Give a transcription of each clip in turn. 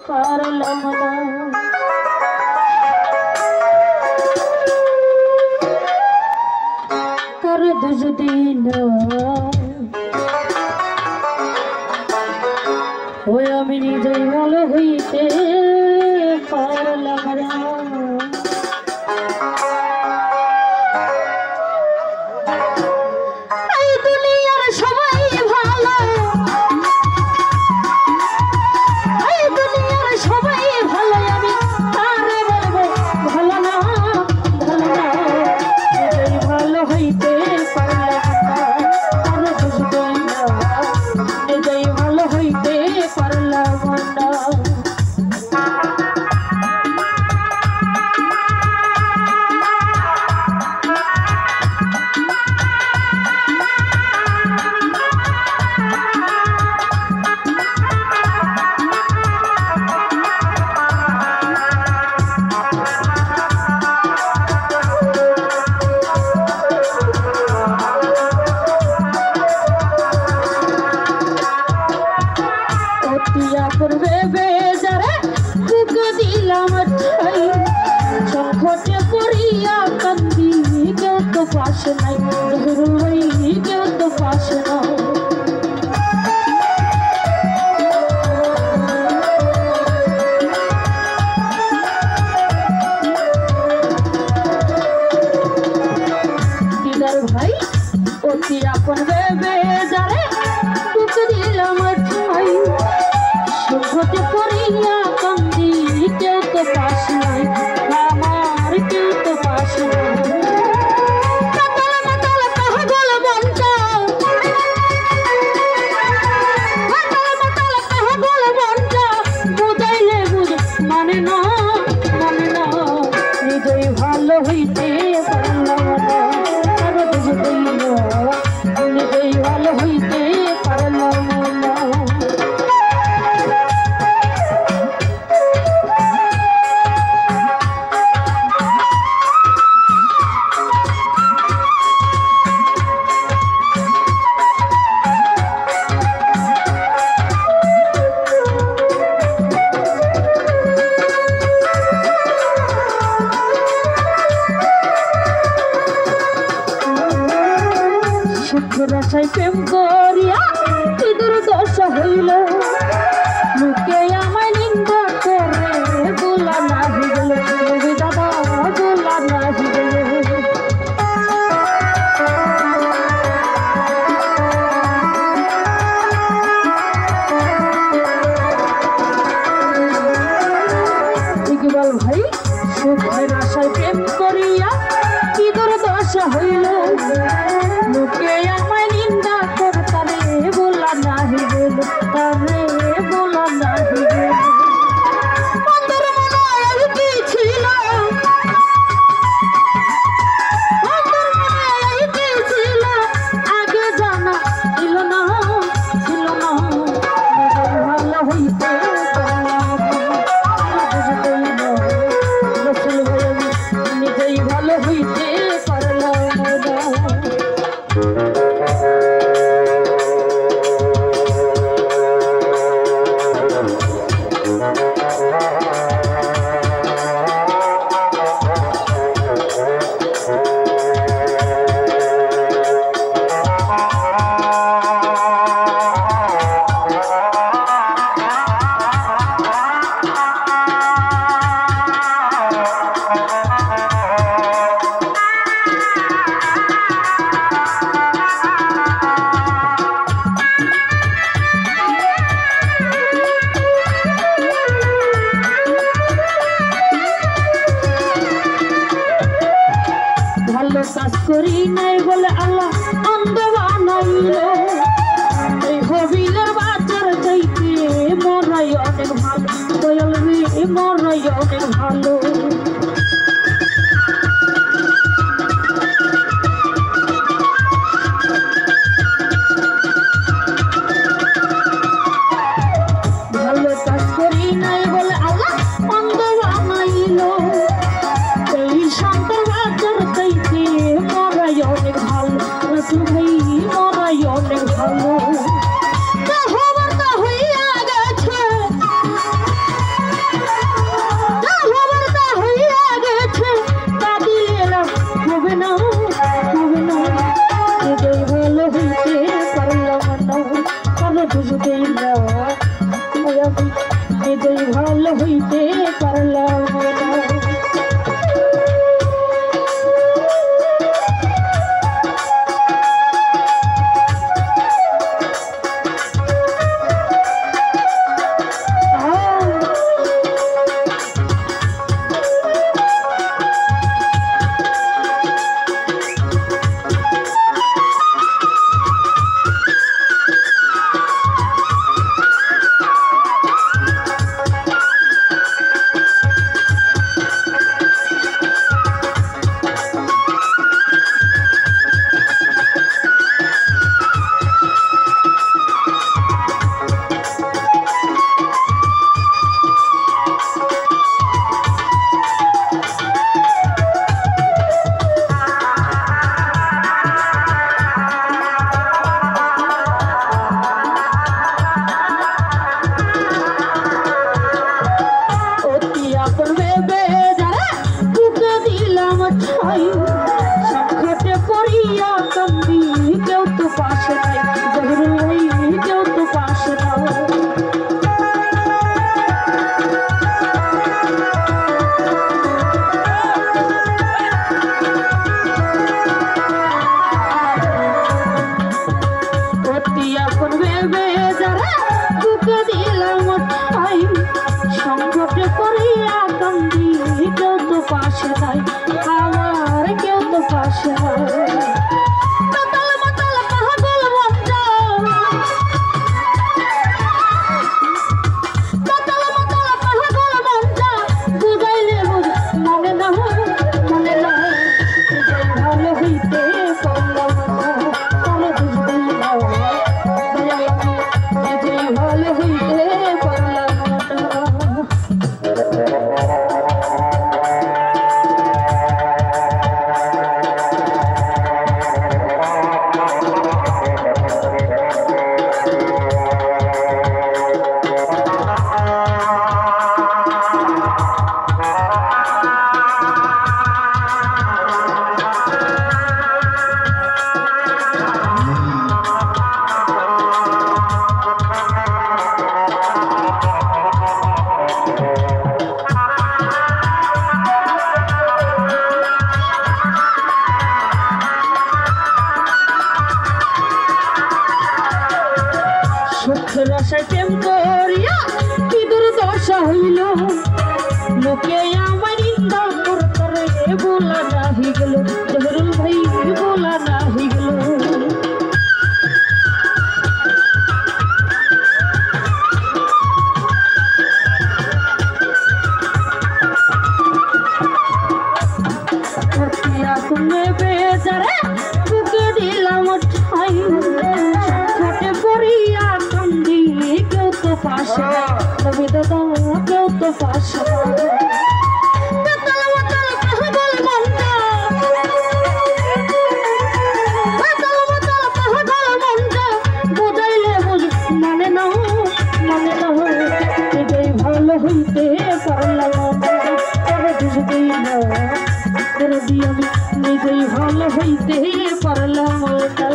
পারলাম না। কার দোষ দিন ওই আমি নিজেই ভালো হইতে পারলাম না। করবে বেজারে বুক দিলাম ঠাই সংকটে পড়িয়া কান্দি কেউ তো পাশ নাই ধরুই কেউ তো পাশ নাই। দিদার ভাই অতি আপন বেজারে বুক দিলাম ঠাই সংকটে পড়িয়া কান্দি কেউ তো পাশ নাই আমার কেউ তো পাশ নাই। মাতাল মাতাল পাগল মনটা মাতাল মাতাল পাগল মনটা বুঝাইলে বুঝ মানে না নিজেই ভালো হইতে পারলাম না। নিজেই ভালো হইতে পারলাম না। রাশায় প্রেম করিয়া কি দুর্দশা হইল লোকে আমায় নিন্দা করে গোলা নাহি গেল দাদা গোলা নাহি গেল। ইকবাল ভাই সুখের আশায় প্রেম করিয়া কি দুর্দশা হইল লোকে আমায় নিন্দা করে তারে বলা নাহি গেল তারে বলা নাহি গেল। বন্ধুর মনে কি ছিল বন্ধুর মনে কি ছিল আগে জানা ছিল না ভালো হইতে নিজেই ভালো হইতে পারলাম না। কাজ করি নাই বলে আল্লাহ অন্ধ বানাইল এই হবিলের বাজার যাইতে মরাই অনেক ভালো দয়াল রে মরাই অনেক ভালো। ভালো কাজ করি নাই বলে আল্লাহ অন্ধ বানাইল এই শান্তর বাজার যাইতে মরাই অনেক ভালো রাসূল ভাই মরাই অনেক ভালো। হবার না হইয়া গেছে নিজেই ভালো হইতে পারলাম না। সংকটে পড়িয়া কান্দি কেউ তো পাশে নাই, কেউ তো পাশে নাই। এখন ভেবে যারা বুকে দিলাম ঠাই, সংকটে পড়িয়া কান্দি কেউ তো পাশে নাই, আমার কেউ তো পাশে নাই। মাতাল মাতাল পাগল মনটা, মাতাল মাতাল পাগল মনটা, বুঝাইলে মনে না মনে না, ভালো হইতে পারলাম না, তাহলে বুঝতেই না ভালো হইতে পারলাম না। সুখের আশায় প্রেম করিয়া কি দুর্দশা হইল, লোকে আমার নিন্দা করতে বলা নাহি গেল, জহরুল ভাই বলা নাহি গেল। তুমি বেজারে বুকে দিলাম ঠাই, সংকটে পড়িয়া কান্দি কেউ তো পাশে নাই, তবে দাদা কেউ তো পাশে নাই। মাতাল মাতাল পাগল মনটা, মাতাল মাতাল পাগল মনটা, বুঝাইলে মানে না মানে না, নিজেই ভালো হইতে পারলাম না, তবে বুঝতেই না আমি নিজেই ভালো হইতে পারলাম না।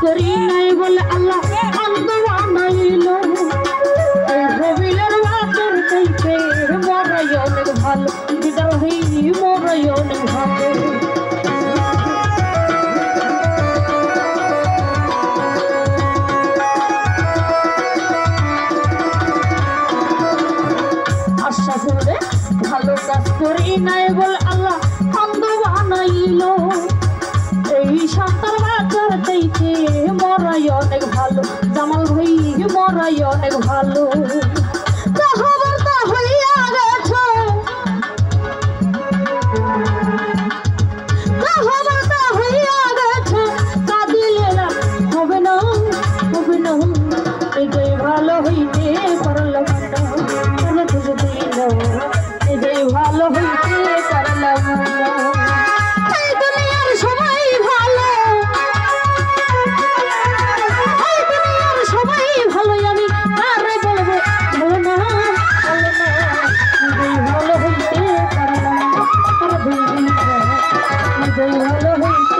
করি নাই বলে আল্লাহ অন্ধ বানাইল, এই হবিলের বাতর দেখে মরাই অনেক ভালো, দিদার হই মরাই অনেক ভালো। আশা করে ভালো কাজ করি নাই বলে আল্লাহ অন্ধ বানাইল, এই সন্তান বাচ্চার দেখে মরাই অনেক ভালো, জামাল ভাই মরাই অনেক ভালো। খবরটা হইয়া গেছে, খবরটা হইয়া গেছে, কাঁদিলে হবে না হবে না, নিজেই ভালো হইতে পারলাম না কেন খুঁজে দিল নিজেই ভালো হইতে পারলাম না এই দুনিয়ার সবাই ভালো এই দুনিয়ার সবাই ভালো আমি আরে বলবো ভালো না নিজেই ভালো হইতে পারলাম না নিজেই ভালো হইতে